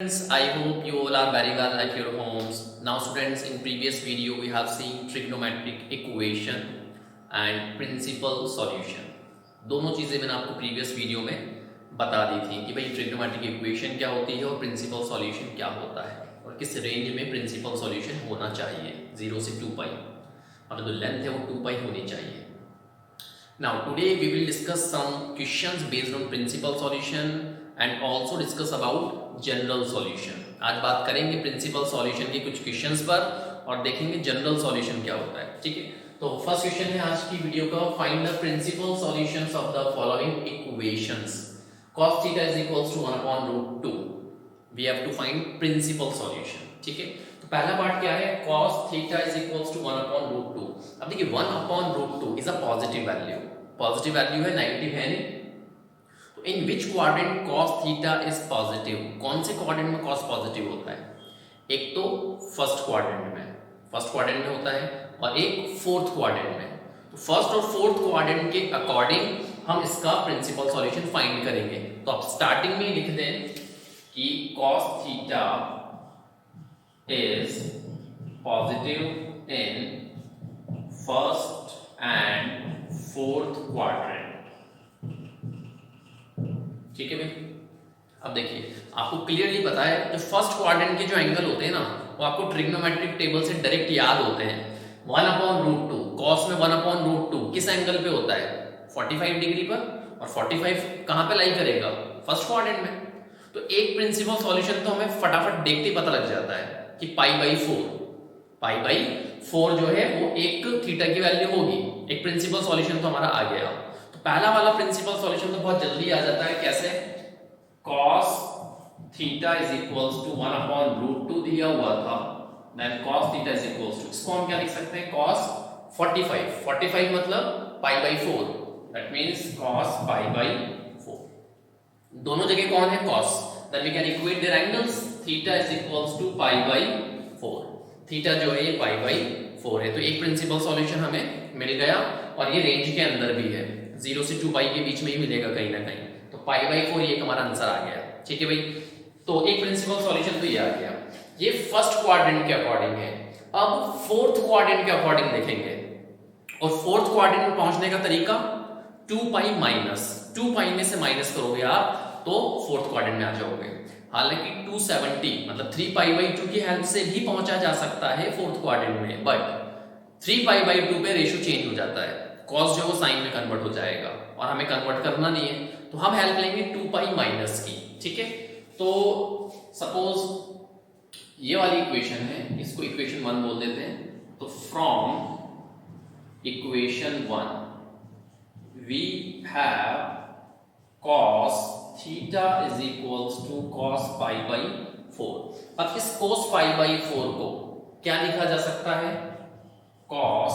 Friends, I hope you all are very well at your homes. Now students, in previous video we have seen trigonometric equation and principal solution. दोनों चीज़ें मैंने आपको previous video में बता दी थी कि भाई ट्रिग्नोमेट्रिक इक्वेशन क्या होती है और प्रिंसिपल सॉल्यूशन क्या होता है और किस रेंज में प्रिंसिपल सॉल्यूशन होना चाहिए 0 से 2 पाई और जो लेंथ है वो 2 पाई होनी चाहिए. Now today we will discuss some questions based on principal solution and also discuss about general solution. आज बात करेंगे प्रिंसिपल सॉल्यूशन के कुछ क्वेश्चंस पर और देखेंगे जनरल सॉल्यूशन क्या होता है. ठीक है, तो फर्स्ट क्वेश्चन है आज की वीडियो का, find the principal solutions of the following equations. cos theta is equals to 1/√2. We have to find principal solution. ठीक है, तो पहला पार्ट क्या है, cos theta is equals to 1/√2. अब देखिए 1/√2 is a positive value. Positive value है, negative है नहीं. In which quadrant cos theta is positive. कौन से क्वाड्रेंट में cos पॉजिटिव होता है? एक तो फर्स्ट क्वाड्रेंट में होता है और एक फोर्थ क्वाड्रेंट में. तो फर्स्ट और फोर्थ क्वाड्रेंट के अकॉर्डिंग हम इसका प्रिंसिपल सॉल्यूशन फाइंड करेंगे. तो आप स्टार्टिंग में लिख दें कि cos theta is positive in first and fourth quadrant. ठीक है भाई, अब देखिए आपको क्लियरली पता है जो फर्स्ट क्वाड्रेंट के जो एंगल होते हैं ना वो आपको ट्रिग्नोमेट्रिक टेबल से डायरेक्ट याद होते हैं. 1/√2 कॉस में 1/√2 किस एंगल पे होता है? 45 डिग्री पर. और 45 कहां पे लाई करेगा? फर्स्ट क्वाड्रेंट में. तो एक प्रिंसिपल सॉल्यूशन तो हमें फटाफट देखते ही पता लग जाता है कि पाई बाई 4 जो है वो एक थीटा की वैल्यू होगी. एक प्रिंसिपल सॉल्यूशन तो हमारा आ गया. तो पहला वाला प्रिंसिपल सॉल्यूशन तो बहुत जल्दी आ जाता है. कैसे? cos theta is equals to 1/√2 दिया हुआ था. Then cos theta is equals to, इसको हम क्या लिख सकते हैं, cos 45 मतलब पाई/4. दैट मींस cos पाई/4. दोनों जगह कौन है? cos. Then we can equate their angles. Theta is equals to पाई/4. थीटा जो है ये पाई/4 है. तो एक प्रिंसिपल सॉल्यूशन हमें मिल गया और ये रेंज के अंदर भी है. 0 से 2 पाई के बीच में ही मिलेगा कहीं ना कहीं. तो पाई/4 ये हमारा आंसर आ गया. ठीक है भाई, तो एक प्रिंसिपल सॉल्यूशन तो ये आ गया. ये फर्स्ट क्वाड्रेंट के अकॉर्डिंग है. अब फोर्थ क्वाड्रेंट के अकॉर्डिंग देखेंगे और फोर्थ क्वाड्रेंट में पहुंचने का तरीका 2 पाई माइनस 2 पाई में से माइनस करोगे आप तो फोर्थ क्वाड्रेंट में आ जाओगे. हालांकि 270 मतलब 3 पाई/2 की हेल्प से भी पहुंचा जा सकता है फोर्थ क्वाड्रेंट में, बट 3 पाई/2 पे रेशियो चेंज हो जाता है. कॉस जो है वो साइन में कन्वर्ट हो जाएगा और हमें कन्वर्ट करना नहीं है. तो हम हेल्प लेंगे 2 पाई माइनस की. ठीक है, तो सपोज ये वाली इक्वेशन है, इसको इक्वेशन 1 बोल देते हैं. तो from equation 1 we have cos theta is equals to cos पाई/4. अब इस cos पाई/4 को क्या लिखा जा सकता है? cos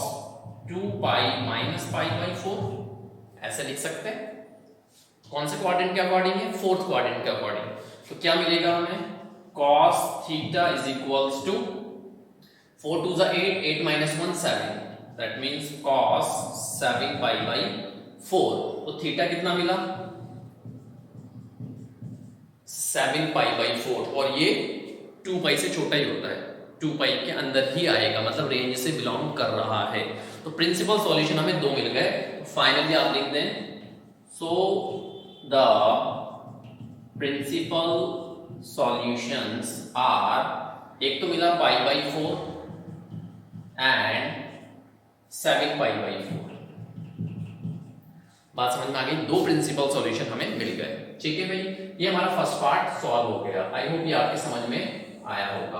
2 पाई माइनस पाई/4 ऐसे लिख सकते हैं. कौन से क्वाड्रेंट के अकॉर्डिंग है? फोर्थ क्वाड्रेंट के अकॉर्डिंग. तो क्या मिलेगा हमें? cos theta is equals to 4 2 8 8 - 1 7. That means cos 7 पाई/4. तो थीटा कितना मिला? 7 पाई/4 और ये 2 पाई से छोटा ही होता है. 2 पाई के अंदर ही आएगा, मतलब रेंज से बिलोंग कर रहा है. तो प्रिंसिपल सॉल्यूशन हमें 2 मिल गए. फाइनली आप लिख दें, so the principal solutions are, एक तो मिला पाई/4 एंड 7 पाई/4. बात समझ में आ गई? 2 प्रिंसिपल सॉल्यूशन हमें मिल गए. ठीक है भाई, ये हमारा फर्स्ट पार्ट सॉल्व हो गया. आई होप ये आपके समझ में आया होगा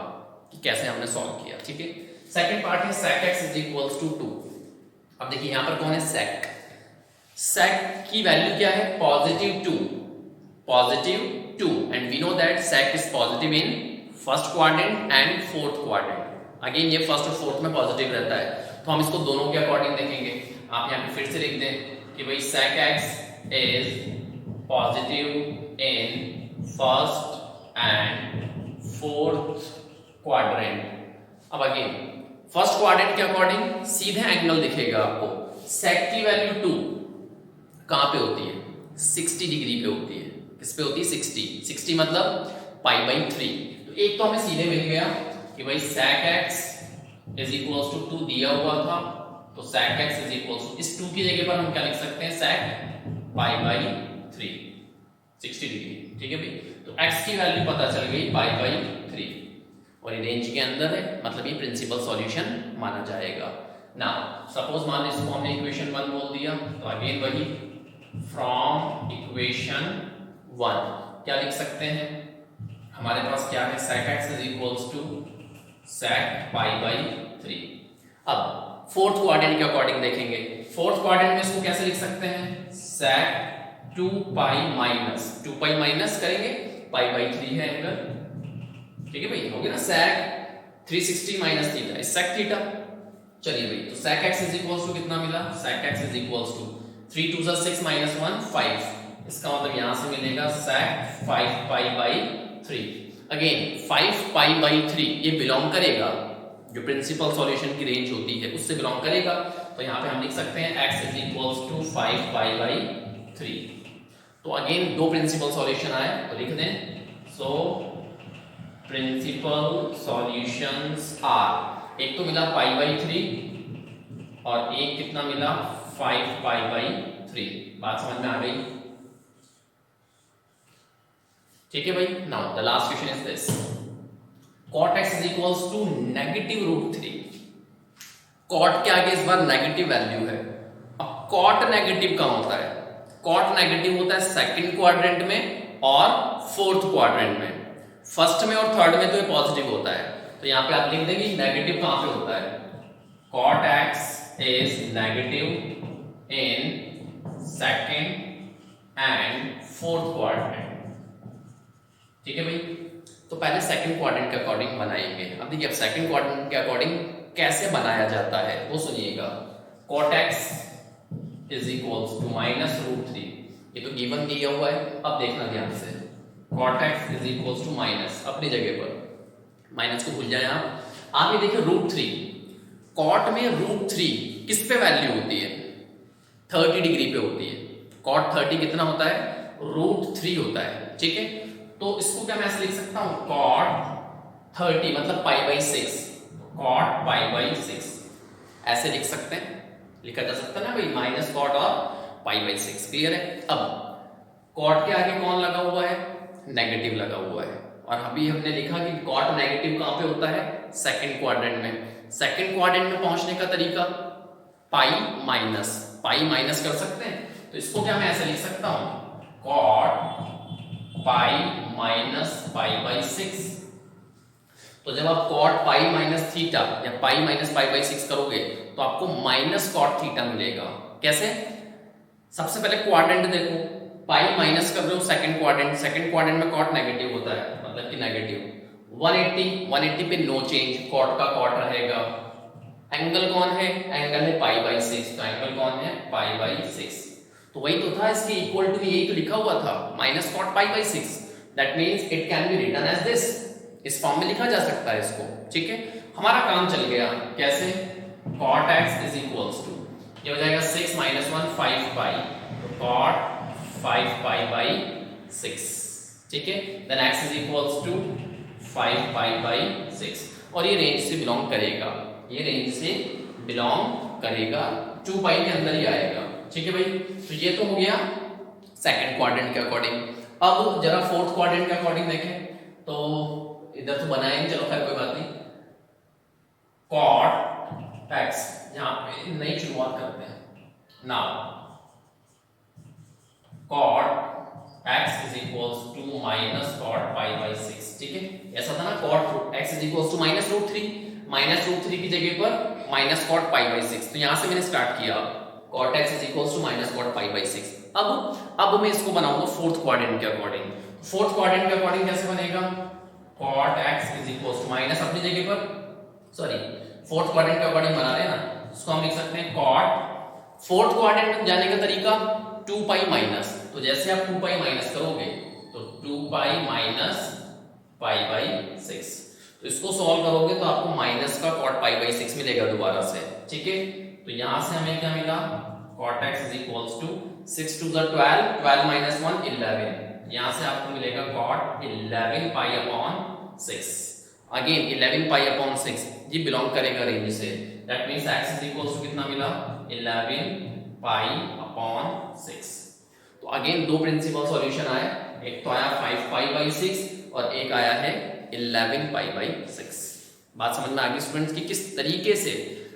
कि कैसे हमने सॉल्व किया. ठीक है, सेकंड पार्ट है sec x is equals to 2. अब देखिए यहां पर कौन है? sec की वैल्यू क्या है? +2 and we know that sec is positive in first quadrant and fourth quadrant. Again ये फर्स्ट और फोर्थ में पॉजिटिव रहता है. तो हम इसको दोनों के अकॉर्डिंग देखेंगे. आप यहां पे फिर से लिख दें कि भाई sec x is positive in first and fourth quadrant. अब अगेन फर्स्ट क्वाड्रेंट के अकॉर्डिंग सीधे एंगल दिखेगा आपको. sec की वैल्यू 2 कहां पे होती है? 60 डिग्री पे होती है. किस पे होती है? 60 मतलब π/3। तो एक तो हमें सीधे मिल गया कि भाई sec x is equals to 2 दिया हुआ था, तो sec x is equals to, इस 2 की जगह पर हम क्या लिख सकते हैं, sec π/3 60 डिग्री। ठीक है भाई, तो x की वैल्यू पता चल गई π/3 और ये रेंज के अंदर है, मतलब ये प्रिंसिपल सॉल्यूशन माना जाएगा। नाउ सपोज मान लीजिए इसको हमने इक्वेशन 1 बोल दिया, तो अगेन वही फ्रॉम इक्वेशन 1 क्या लिख सकते हैं, हमारे पास क्या है, sec x is equals to sec π/3। अब फोर्थ क्वाड्रेंट के अकॉर्डिंग देखेंगे, फोर्थ क्वाड्रेंट में इसको कैसे लिख सकते हैं, sec 2π माइनस 2π माइनस करेंगे π/3 है एंगल। ठीक है भाई, हो गया ना, sec 360 minus theta is sec theta. चलिए भाई, तो sec x is equals to कितना मिला, sec x is equals to 3 2 6 minus 1 5, इसका मतलब यहां से मिलेगा sec 5π/3। अगेन 5π/3 ये बिलोंग करेगा, जो प्रिंसिपल सॉल्यूशन की रेंज होती है उससे बिलोंग करेगा, तो यहाँ पे हम लिख सकते हैं x इज इक्वल्स टू 5π/3। तो अगेन दो प्रिंसिपल सॉल्यूशन आए, तो लिख दें, सो प्रिंसिपल सॉल्यूशंस आर, एक तो मिला π/3 और एक कितना मिला 5π/3। बात समझ में आ गई? ठीक है भाई, now the last question is this, cot x is equals to -√3। cot के आगे इस बार नेगेटिव वैल्यू है। अब cot नेगेटिव कहां होता है, cot नेगेटिव होता है सेकंड क्वाड्रेंट में और फोर्थ क्वाड्रेंट में, फर्स्ट में और थर्ड में तो ये पॉजिटिव होता है, तो यहां पे आप लिख देंगे नेगेटिव कहां पे होता है, cot x is negative in second and fourth quadrant. ठीक है भाई, तो पहले सेकंड क्वाड्रेंट के अकॉर्डिंग बनाएंगे। अब देखिए, अब सेकंड क्वाड्रेंट के अकॉर्डिंग कैसे बनाया जाता है वो सुनिएगा। cot x is equals to -√3, ये तो गिवन दिया हुआ है, अब देखना ध्यान से, cot x is equals to minus, अपनी जगह पर माइनस को भूल जाए आप ये देखिए √3, cot में √3 किस पे वैल्यू होती है, 30 डिग्री पे होती है। cot 30 कितना होता है, √3 होता है। ठीक है, तो इसको क्या मैं ऐसे लिख सकता हूं, cot 30 मतलब π/6, cot π/6 ऐसे लिख सकते हैं, लिखा जा सकता है ना भाई, माइनस cot और π/6। क्लियर है? अब cot के आगे कौन लगा हुआ है, नेगेटिव लगा हुआ है, और अभी हमने लिखा कि cot नेगेटिव कहां पे होता है, सेकंड क्वाड्रेंट में। सेकंड क्वाड्रेंट में पहुंचने का तरीका पाई माइनस कर सकते हैं, तो इसको क्या मैं ऐसे लिख सकता हूं, cot π-π/6। तो जब आप cot π-θ या π-π/6 करोगे तो आपको -cot θ मिलेगा। कैसे? सबसे पहले क्वाड्रेंट देखो, पाई माइनस कर रहे हो सेकंड क्वाड्रेंट में cot नेगेटिव होता है, मतलब कि नेगेटिव 180 पे नो चेंज, cot का cot रहेगा। एंगल कौन है, एंगल है π/6, तो एंगल कौन है, π/6। तो वही तो था, इसके इक्वल टू यही तो लिखा हुआ था, -cot π/6। That means it can be written as this, इस फॉर्म में लिखा जा सकता है इसको। ठीक है, हमारा काम चल गया। कैसे, cot x is equals to, ये हो जाएगा 6 - 1 5π, तो cot 5π/6। ठीक है, then x is equals to 5π/6, और ये रेंज से बिलोंग करेगा, ये रेंज से बिलोंग करेगा, 2π के अंदर ही आएगा। ठीक है भाई, तो ये तो हो गया सेकंड क्वाड्रेंट के अकॉर्डिंग। अब जरा फोर्थ क्वाड्रेंट के अकॉर्डिंग देखें, तो इधर तो बनाएंगे, चलो खैर कोई बात नहीं। cot x, यहां पे नई शुरुआत करते हैं। Now cot x is equals to -cot π/6। ठीक है, ऐसा था ना, cot x is equals to -√3 की जगह पर -cot π/6, तो यहां से मैंने स्टार्ट किया, cot x is equals to -cot π/6। अब मैं इसको बनाऊंगा फोर्थ क्वाड्रेंट के अकॉर्डिंग। फोर्थ क्वाड्रेंट के अकॉर्डिंग कैसे बनेगा, cot x is equals to minus अपनी जगह पर, सॉरी फोर्थ क्वाड्रेंट के अकॉर्डिंग बना रहे हैं ना, इसको हम लिख सकते हैं cot, फोर्थ क्वाड्रेंट में जाने का तरीका 2π माइनस, तो जैसे आप 2π माइनस करोगे तो 2π माइनस π/6, तो इसको सॉल्व करोगे तो आपको माइनस का cot π/6 मिलेगा दोबारा से। ठीक है, तो यहां से हमें क्या मिला, cot x is equals to 6 to the 12 12 - 1 11, यहां से आपको मिलेगा cot 11 pi upon 6। Again 11 pi upon 6 ये बिलोंग करेगा रेंज से, that means x is equal to कितना मिला 11 पाई अपॉन 6। तो अगेन दो प्रिंसिपल सॉल्यूशन आए, एक तो आया 5 पाई बाई 6 और एक आया है 11 पाई बाई 6। बात समझ में आ गई स्टूडेंट्स कि किस तरीके से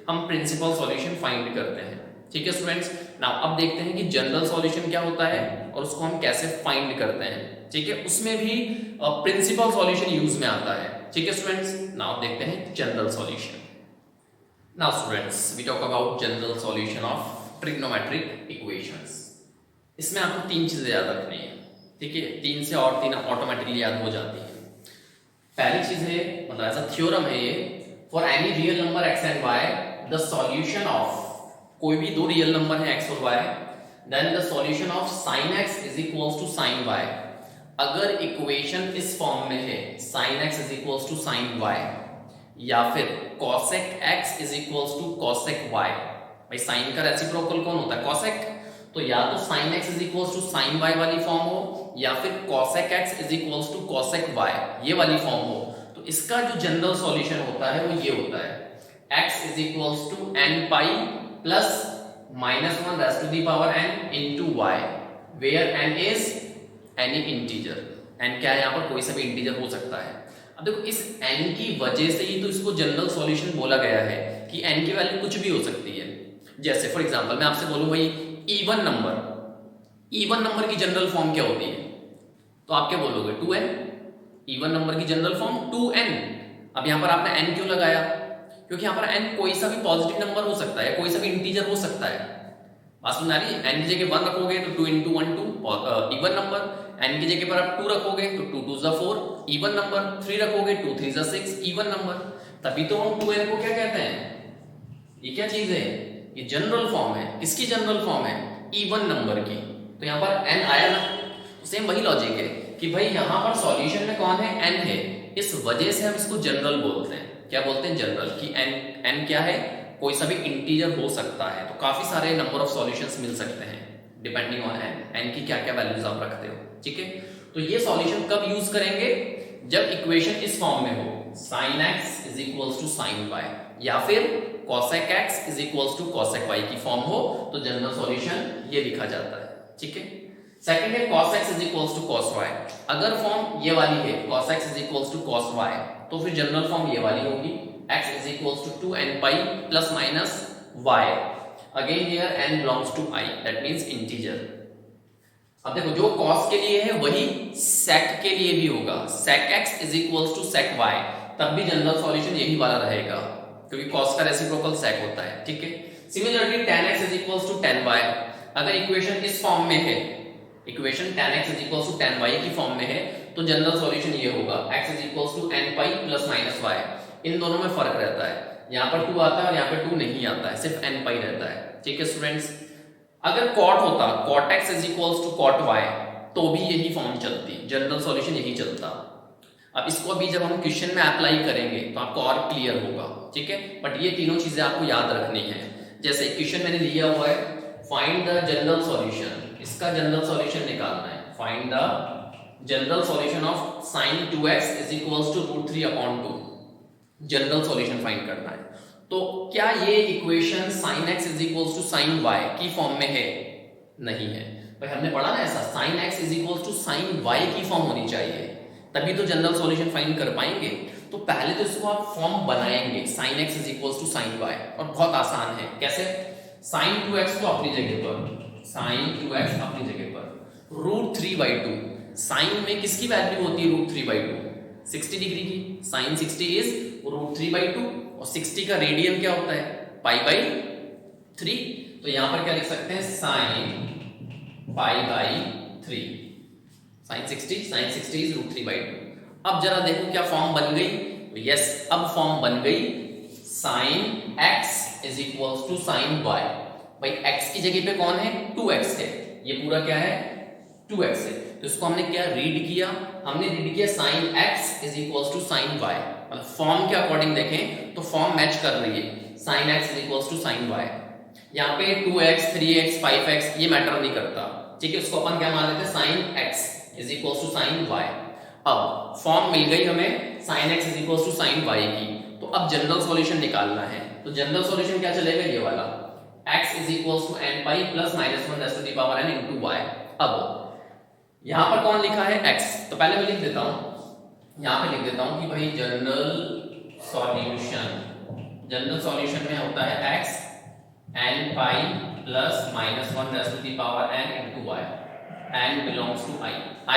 हम प्रिंसिपल सॉल्यूशन फाइंड करते हैं। ठीक है स्टूडेंट्स, नाउ अब देखते हैं कि जनरल सॉल्यूशन क्या होता है और उसको हम कैसे फाइंड करते हैं। ठीक है, उसमें भी प्रिंसिपल सॉल्यूशन यूज में आता है। ठीक है स्टूडेंट्स, नाउ देखते हैं general solution. Now students we talk about general solution of trigonometric equations. इसमें आपको तीन चीजें याद रखनी है। ठीक है, तीन से और तीन ऑटोमेटिकली याद हो जाती है। पहली चीज है, मतलब ऐसा थ्योरम है ये, for any real number x and y the solution of, कोई भी दो रियल नंबर है x और y, then the solution of sin x is equals to sin y। अगर इक्वेशन इस फॉर्म में है sin x is equals to sin y या फिर cosec x is equals to cosec y। भाई sin का रेसिप्रोकल कौन होता है? cosec। तो या तो sin x is equals to sin y वाली फॉर्म हो या फिर cosec x is equals to cosec y ये वाली फॉर्म हो, तो इसका जो जनरल सॉल्यूशन होता है वो ये होता है x is equals to n pi plus minus 1 raise to the power n into y, where n is any integer. n क्या है यहाँ पर? कोई सा भी इंटीजर हो सकता है। अब देखो इस n की वजह से ही तो इसको जनरल सॉल्यूशन बोला गया है कि n की वैल्यू कुछ भी हो सकती है। जैसे फॉर एग्जांपल मैं आपसे बोलूं भाई इवन नंबर की जनरल फॉर्म क्या होती है, तो आप क्या बोलोगे? 2n। इवन नंबर की जनरल फॉर्म 2n। अब यहां पर आपने n क्यों लगाया? क्योंकि यहां पर n कोई सा भी पॉजिटिव नंबर हो सकता है, कोई सा भी इंटीजर हो सकता है। बात समझ आ रही है? n की जगह 1 रखोगे तो 2 into 1 2 इवन नंबर, n की जगह पर आप 2 रखोगे तो 2 2 4 इवन नंबर, 3 रखोगे 2 3 6 इवन नंबर। तभी तो हम 2n को क्या कहते हैं? ये क्या चीज है? ये जनरल फॉर्म है। किसकी जनरल फॉर्म है? इवन नंबर की। तो यहाँ पर n आया ना, तो सेम वही लॉजिक है कि भाई यहाँ पर सॉल्यूशन में कौन है? n है, इस वजह से हम इसको जनरल बोलते हैं। क्या बोलते हैं? जनरल। कि n क्या है? कोई सा भी इंटीजर हो सकता है। तो काफी सारे नंबर ऑफ सॉल्यूशंस मिल सकते हैं डिपेंडिंग ऑन n की क्या क्या वैल्यूज आप रखते हो। ठीक है, तो ये सॉल्यूशन कब यूज करेंगे? जब इक्वेशन इस फॉर्म में हो sin x is equals to sin y या फिर cosec x is equals to cosec y की फॉर्म हो, तो जनरल सॉल्यूशन ये लिखा जाता है। ठीक है, सेकंड है cos x is equals to cos y। अगर फॉर्म ये वाली है cos x is equals to cos y, तो फिर जनरल फॉर्म ये वाली होगी x is equals to 2n pi plus minus y। Again here n belongs to i, that means integer. अब देखो जो cos के लिए है वही sec के लिए भी होगा। sec x is equals to sec y, तब भी जनरल सॉल्यूशन यही वाला रहेगा क्योंकि cos का रेसिप्रोकल sec होता है। ठीक है, similarly tan x is equals to tan y। अगर इक्वेशन इस फॉर्म में है, equation tan x is equals to tan y की फॉर्म में है, तो जनरल सॉल्यूशन ये होगा x is equals to n pi plus minus y। इन दोनों में फर्क रहता है, यहाँ पर 2 आता है और यहाँ पर 2 नहीं आता है, सिर्फ n पाई रहता है। ठीक है स्टूडेंट्स, अगर cot होता cot x is equals to cot y, तो भी यही फॉर्म चलती, जनरल सॉल्यूशन यही चलता। अब इसको अभी जब हम क्वेश्चन में अप्लाई करेंगे तो आपको और क्लियर होगा। ठीक है, बट ये तीनों चीजें आपको याद रखनी है। जैसे क्वेश्चन मैंने लिया हुआ है फाइंड द जनरल सॉल्यूशन, इसका जनरल सॉल्यूशन निकालना है। Find the general solution of sin 2x is equals to √3/2, general solution find करना है। तो क्या ये equation sin x is equals to sin y की फॉर्म में है? नहीं है भाई, हमने पढ़ा ना ऐसा, sin x is equals to sin y की फॉर्म होनी चाहिए, तभी तो जनरल सॉल्यूशन फाइंड कर पाएंगे। तो पहले तो इसको आप फॉर्म बनाएंगे sin x is equals to sin y, और बहुत आसान है। कैसे? sin 2x को अपनी जगह पर, sin 2x अपनी जगह पर, √3/2। sin में किसकी वैल्यू होती है? √3/2, 60 डिग्री की। sin 60 इज √3/2 और 60 का रेडियन क्या होता है? π/3। तो यहां पर क्या लिख सकते हैं? sin π/3, sin 60 is √3/2। अब जरा देखो क्या फॉर्म बन गई? तो यस, अब फॉर्म बन गई sin x is equals to sin y। भाई x की जगह पे कौन है? 2x है, ये पूरा क्या है? 2x है। तो इसको हमने क्या रीड किया? हमने रीड किया sin x is equals to sin y। मतलब फॉर्म के अकॉर्डिंग देखें तो फॉर्म मैच कर रही है, sin x is equals to sin y। यहाँ पे 2x 3x 5x ये मैटर नहीं करता। ठीक है, उसको अपन क्या मान लेते हैं? sin x। Is equal to sine y. अब फॉर्म मिल गई हमें sine x is equal to sine y की, तो अब जनरल सॉल्यूशन निकालना है। तो जनरल सॉल्यूशन क्या चलेगा, ये वाला x is equal to n pi plus minus 1 raise to the power n into y। अब यहां पर कौन लिखा है x, तो पहले मैं लिख देता हूं, यहां पे लिख देता हूं कि भाई जनरल सॉल्यूशन में होता है x n pi plus minus 1 raise to the power n into y, n belongs to i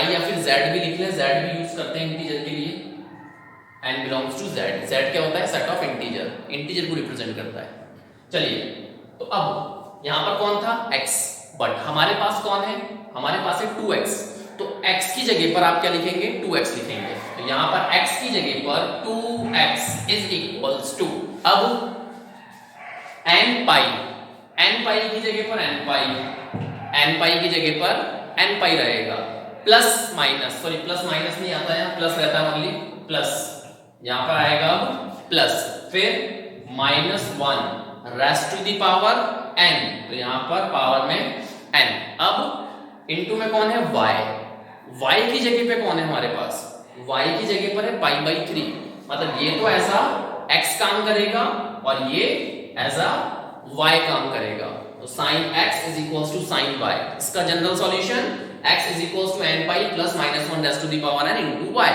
या फिर z भी लिख ले, z भी यूज करते हैं इंटीजर के लिए, n belongs to z। z क्या होता है, सेट ऑफ इंटीजर को रिप्रेजेंट करता है। चलिए, तो अब यहां पर कौन था, x, बट हमारे पास कौन है, हमारे पास है 2x, तो x की जगह पर आप क्या लिखेंगे, 2x लिखेंगे। तो यहां पर x की जगह पर 2x इज इक्वल्स टू, अब n पाई की जगह पर n पाई की जगह पर n पाई रहेगा, प्लस माइनस नहीं आता है, प्लस रहता है ओनली, प्लस यहां पर आएगा प्लस, फिर -1 raise to the power n, तो यहां पर पावर में n, अब इनटू में कौन है, y की जगह पे कौन है हमारे पास, y की जगह पर है पाई बाई 3, मतलब ये तो ऐसा x काम करेगा और ये ऐसा y काम करेगा। तो sine x is equals to sine y, इसका general solution x is equals to n pi plus minus 1 raise to the power n into y।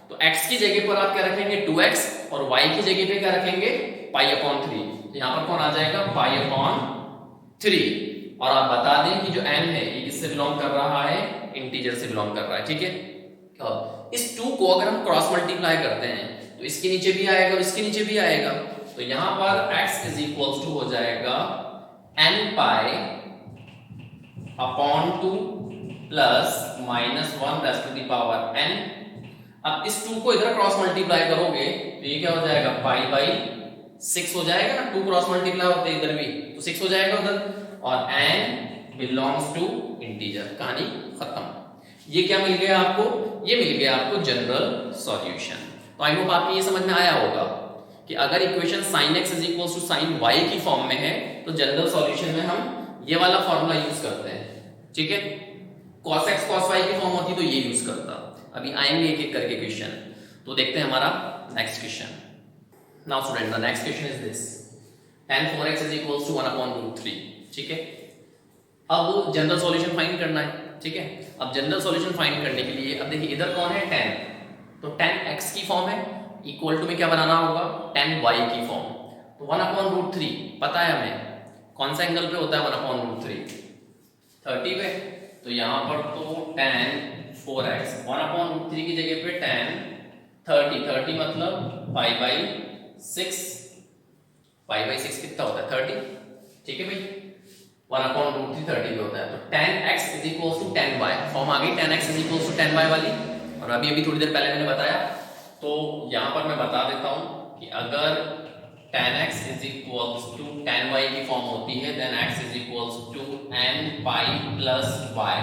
तो x की जगह पर आप क्या रखेंगे, 2x, और y की जगह पे क्या रखेंगे, पाई अपॉन 3। तो यहां पर कौन आ जाएगा, पाई अपॉन 3, और आप बता दें कि जो n है ये किससे बिलोंग कर रहा है, इंटीजर से बिलोंग कर रहा है, ठीक है। अब इस 2 को अगर हम क्रॉस मल्टीप्लाई करते हैं तो इसके नीचे भी आएगा और इसके नीचे भी आएगा, तो यहां पर x इज इक्वल्स टू हो जाएगा n pi upon 2 plus minus 1 raise to the power n। अब इस 2 को इधर क्रॉस मल्टीप्लाई करोगे तो ये क्या हो जाएगा, पाई बाई 6 हो जाएगा ना, 2 क्रॉस मल्टीप्लाई होते हैं इधर भी, तो 6 हो जाएगा उधर, और n बिलोंग्स टू इंटीजर, कहानी खत्म। ये क्या मिल गया आपको, ये मिल गया आपको जनरल सॉल्यूशन। तो आई होप आपको ये समझ में आया होगा कि अगर equation sin x is equals to sin y की फॉर्म में है तो जनरल सॉल्यूशन में हम ये वाला फॉर्मूला यूज करते हैं, ठीक है। cos x cos y की फॉर्म होती तो ये यूज करता। अभी आएंगे एक एक करके क्वेश्चन, तो देखते हैं हमारा next question. Now student, the next question is this, tan 4x is equals to 1 upon root 3, ठीक है। अब जनरल सॉल्यूशन फाइंड करना है, ठीक है। अब जनरल सॉल्यूशन फाइंड करने के लिए अब देखिए इधर कौन है, tan, तो tan x की फॉर्म है, इक्वल टू में क्या बनाना होगा, tan y की फॉर्म। तो 1 अपॉन रूट 3 पता है हमें कौन सा एंगल पे होता है, 1 अपॉन रूट 3 30 पे, तो यहां पर तो tan 4x 1 अपॉन रूट 3 की जगह पे tan 30 मतलब पाई बाई 6, पाई बाई 6 कितना होता है, 30, ठीक है भाई। 1 अपॉन रूट 3 30 पे होता है, तो tan x is equal to tan y, form आ गई tan x is equal to tan y वाली। और अभी थोड़ी देर पहले मैंने बताया, तो यहां पर मैं बता देता हूं कि अगर tan x is equals to tan y की फॉर्म होती है, then x is equals to n pi plus y,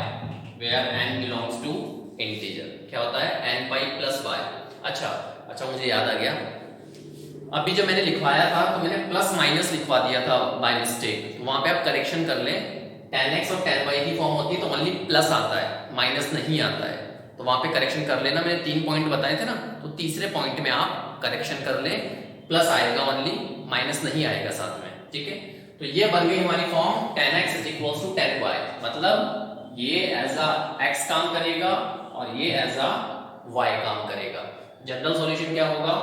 where n belongs to integer. क्या होता है, n पाई प्लस y। अच्छा मुझे याद आ गया, अभी जब मैंने लिखवाया था तो मैंने प्लस माइनस लिखवा दिया था बाय मिस्टेक, तो वहां पे आप करेक्शन कर लें, tan x और tan y की फॉर्म होती है तो ओनली प्लस आता है, माइनस नहीं आता है, तो वहां पे करेक्शन कर लेना। मैंने 3 पॉइंट बताए थे ना, तो तीसरे पॉइंट में आप करेक्शन कर लें, प्लस आएगा ओनली, माइनस नहीं आएगा साथ में, ठीक है। तो ये बन गई हमारी form tan x is equals to tan y, मतलब ये एज अ x काम करेगा और ये एज अ y काम करेगा। जनरल सॉल्यूशन क्या होगा,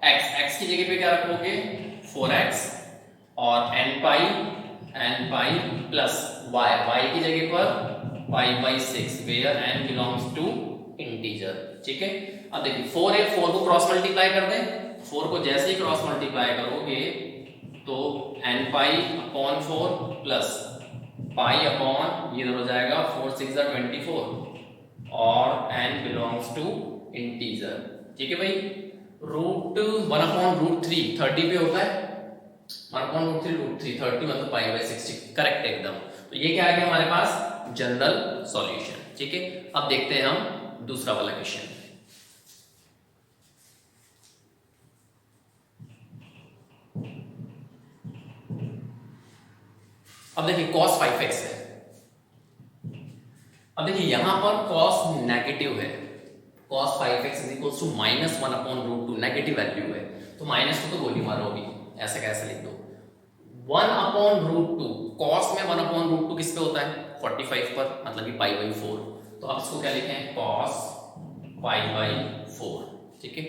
x की जगह पे क्या रखोगे, 4x, और n पाई प्लस y की जगह पर pi by 6, where n belongs to integer, ठीक है। अब देखिए 4 है, 4 को क्रॉस मल्टीप्लाई कर दें, 4 को जैसे ही क्रॉस मल्टीप्लाई करोगे तो n pi upon 4 plus pi upon ये हो जाएगा 4 6 24, और n बिलोंग्स टू इंटीजर, ठीक है भाई। रूट 1 अपॉन रूट 3 30 पे होता है, 1 अपॉन रूट 3 30 मतलब पाई बाई 60, करेक्ट एकदम। तो ये क्या आ गया हमारे पास, जनरल सॉल्यूशन, ठीक है। अब देखते हैं हम दूसरा वाला क्वेश्चन। अब देखिए cos 5x है, अब देखिए यहाँ पर कॉस नेगेटिव है, cos 5x is equal to -1/√2 negative value है, तो माइनस को तो गोली मारो अभी, ऐसे कैसे लिख दो 1/√2, cos में 1/√2 किस पे होता है 45 पर, मतलब कि π/4, तो अब इसको क्या लिखें cos π/4, ठीक है।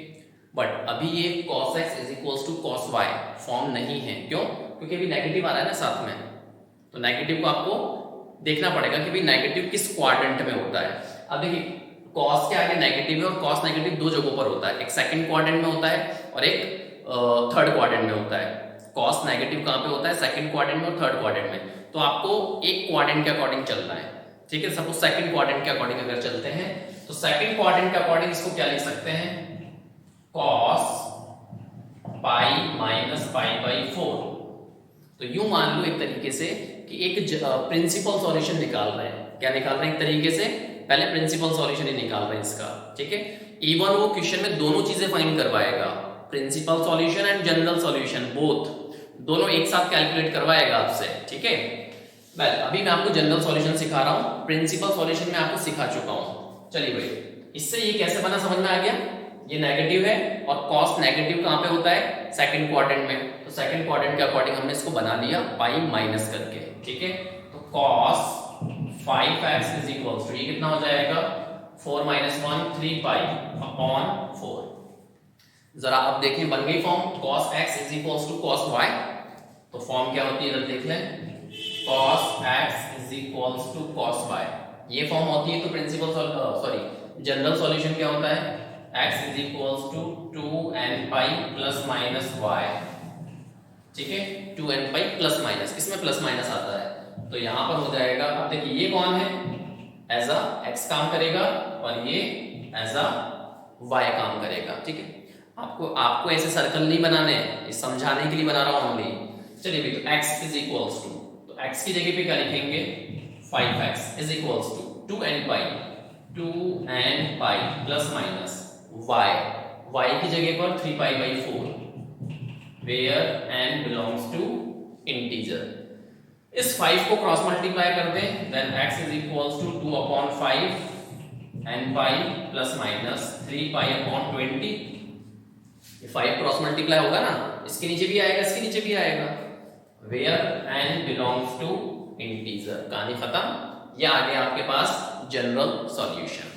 बट अभी ये cos x is equal to cos y form नहीं है, क्यों? क्योंकि अभी नेगेटिव आ रहा है ना साथ में, तो नेगेटिव को आपको देखना पड़ेगा कि भाई नेगेटिव किस क्वाड्रेंट में होता है। अब देखिए कॉस के आगे नेगेटिव है, और कॉस नेगेटिव दो जगहों पर होता है, एक सेकंड क्वाड्रेंट में होता है और एक थर्ड क्वाड्रेंट में होता है। कॉस नेगेटिव कहाँ पे होता है, सेकंड क्वाड्रेंट में और थर्ड क्वाड्रेंट में, तो आपको एक क्वाड्रेंट के अकॉर्डिंग चलना है, ठीक है। सपोज सेकंड क्वाड्रेंट के अकॉर्डिंग अगर चलते हैं तो सेकंड क्वाड्रेंट के अकॉर्डिंग इसको क्या लिख सकते हैं cos पाई माइनस π/4। तो यूं मान लो एक तरीके से कि एक प्रिंसिपल सॉल्यूशन निकाल रहे हैं, क्या निकाल रहे हैं, एक तरीके से पहले प्रिंसिपल सॉल्यूशन ही निकाल रहे हैं इसका, ठीक है। इवन वो क्वेश्चन में दोनों चीजें फाइंड करवाएगा, principal solution and general solution both, दोनों एक साथ कैलकुलेट करवाएगा आपसे, ठीक है। वेल अभी मैं आपको जनरल सॉल्यूशन सिखा रहा हूं, प्रिंसिपल सॉल्यूशन में आपको सिखा चुका हूं। चलिए भाई, इससे ये कैसे बना समझ में आ गया, ये नेगेटिव है और cos नेगेटिव कहां पे होता है सेकंड क्वाड्रेंट में, तो सेकंड क्वाड्रेंट के अकॉर्डिंग हमने इसको बना लिया पाई माइनस करके, ठीक है। तो cos 5x is equal to ये कितना हो जाएगा 4 - 1 3π/4। जरा अब देखें बन गई form, cos x is equal to cos y, तो फॉर्म क्या होती है इधर देख लें, cos x is equal to cos y, ये फॉर्म होती है। तो प्रिंसिपल जनरल सॉल्यूशन क्या होता है, x is equal to 2nπ plus minus y, ठीक है, 2nπ प्लस माइनस, इसमें प्लस माइनस आता है तो यहां पर हो जाएगा। अब देखिए ये कौन है, एज अ x काम करेगा और ये एज अ y काम करेगा, ठीक है। आपको ऐसे सर्कल नहीं बनाने, ये समझाने के लिए बना रहा हूं ओनली। चलिए भाई, तो x इज इक्वल टू, तो x की जगह पे क्या लिखेंगे 5x is equal to 2nπ plus minus y की जगह पर 3π/4 where n belongs to integer। इस 5 को क्रॉस मल्टीप्लाई कर दें, then x is equal to 2/5 nπ plus minus 3π/20। ये 5 क्रॉस मल्टीप्लाई होगा ना, इसके नीचे भी आएगा, इसके नीचे भी आएगा, where n belongs to integer। कहानी खत्म। ये आ गया आपके पास जनरल सॉल्यूशन।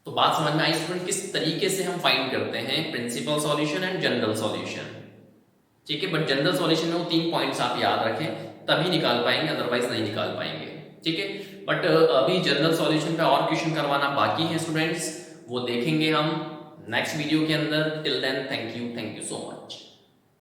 तो बात समझ में आई स्टूडेंट, किस तरीके से हम फाइंड करते हैं principal solution and general solution, ठीक है। बट जनरल सॉल्यूशन में वो 3 पॉइंट्स आप याद रखें, तभी निकाल पाएंगे, अदरवाइज नहीं निकाल पाएंगे, ठीक है। बट अभी जनरल सॉल्यूशन पे और क्वेश्चन करवाना बाकी है स्टूडेंट्स, वो देखेंगे हम नेक्स्ट वीडियो के अंदर। Till then thank you so much.